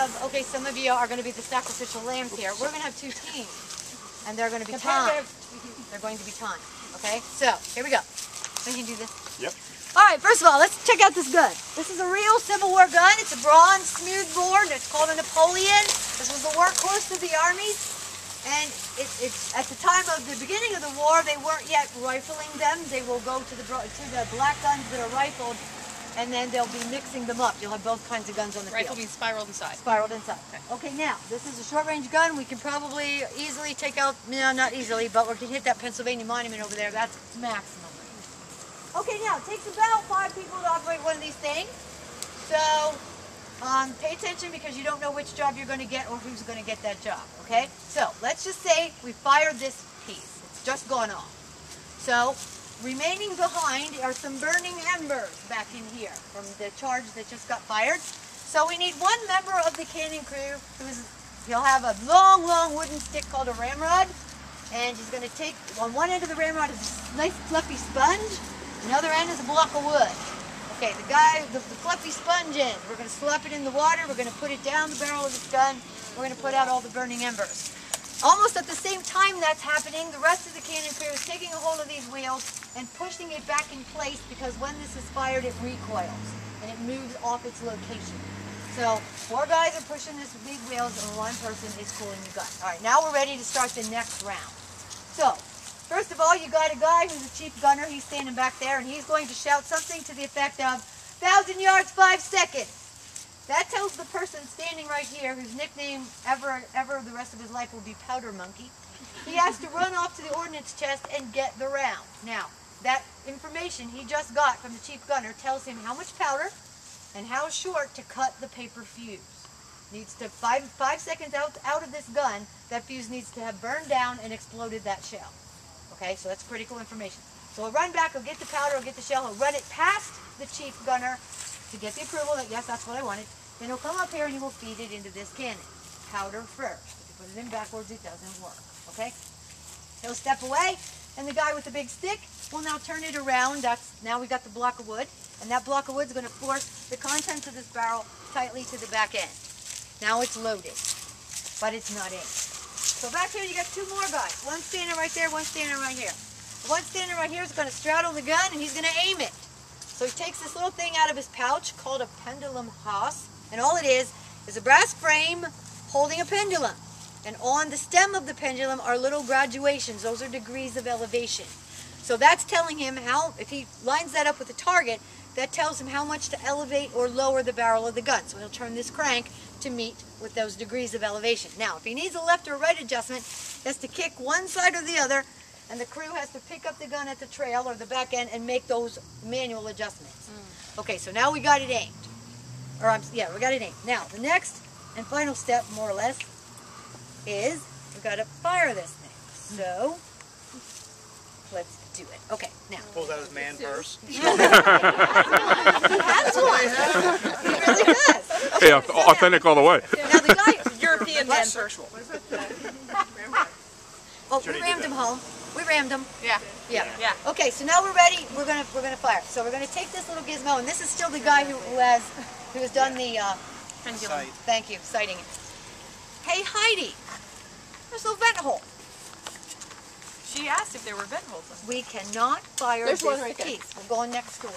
have, okay, some of you are going to be the sacrificial lambs here. We're going to have two teams, and they're going to be timed. They're going to be timed, okay? So, here we go. So you can do this? Yep. All right, first of all, let's check out this gun. This is a real Civil War gun. It's a bronze smooth bore. It's called a Napoleon. This was the workhorse of the armies. And it's at the time of the beginning of the war, they weren't yet rifling them. They will go to the black guns that are rifled, and then they'll be mixing them up. You'll have both kinds of guns on the field. Rifle means spiraled inside. Spiraled inside. Okay, now, this is a short-range gun. We can probably easily take out, no, not easily, but we can hit that Pennsylvania Monument over there. That's maximum. Okay, now, it takes about 5 people to operate one of these things. So, pay attention because you don't know which job you're going to get or who's going to get that job, okay? So, let's just say we fired this piece. It's just gone off. So, remaining behind are some burning embers back in here from the charge that just got fired. So, we need one member of the cannon crew he'll have a long, long wooden stick called a ramrod, and he's going to take, on one end of the ramrod is a nice fluffy sponge, another end is a block of wood. Okay, the fluffy sponge end, we're going to slap it in the water, we're going to put it down the barrel of this gun, we're going to put out all the burning embers. Almost at the same time that's happening, the rest of the cannon crew is taking a hold of these wheels and pushing it back in place because when this is fired, it recoils and it moves off its location. So, 4 guys are pushing these wheels and 1 person is cooling the gun. All right, now we're ready to start the next round. So, first of all, you got a guy who's a chief gunner. He's standing back there, and he's going to shout something to the effect of 1,000 yards, 5 seconds. That tells the person standing right here, whose nickname ever the rest of his life will be Powder Monkey. He has to run off to the ordnance chest and get the round. Now, that information he just got from the chief gunner tells him how much powder and how short to cut the paper fuse. Needs to 5 seconds out of this gun, that fuse needs to have burned down and exploded that shell. Okay, so that's critical information. So he'll run back, he'll get the powder, he'll get the shell, he'll run it past the chief gunner to get the approval that, yes, that's what I wanted. Then he'll come up here and he will feed it into this cannon. Powder first. If you put it in backwards, it doesn't work. Okay? He'll step away, and the guy with the big stick will now turn it around. Now we got the block of wood, and that block of wood is going to force the contents of this barrel tightly to the back end. Now it's loaded, but it's not aimed. So back here you got 2 more guys. One standing right there, one standing right here. The one standing right here is going to straddle the gun and he's going to aim it. So he takes this little thing out of his pouch called a pendulum hoss, and all it is a brass frame holding a pendulum. And on the stem of the pendulum are little graduations. Those are degrees of elevation. So that's telling him how, if he lines that up with a target, that tells him how much to elevate or lower the barrel of the gun. So he'll turn this crank to meet with those degrees of elevation. Now, if he needs a left or right adjustment, he has to kick one side or the other, and the crew has to pick up the gun at the trail or the back end and make those manual adjustments. Okay, so now we got it aimed. Yeah, we got it aimed. Now, the next and final step, more or less, is we've got to fire this thing. So, let's do it. Okay, now. Pulls out his man purse. He has one. He really does. Yeah, authentic all the way. Now the guy, European man purse. oh, we rammed him home. We rammed him. Yeah. Yeah. Okay, so now we're ready. We're gonna fire. So we're gonna take this little gizmo, and this is still the guy who has done the pendulum. Thank you, sighting it. Hey Heidi, there's a vent hole. She asked if there were vent holes. We cannot fire There's this one right there. piece. We're going next door.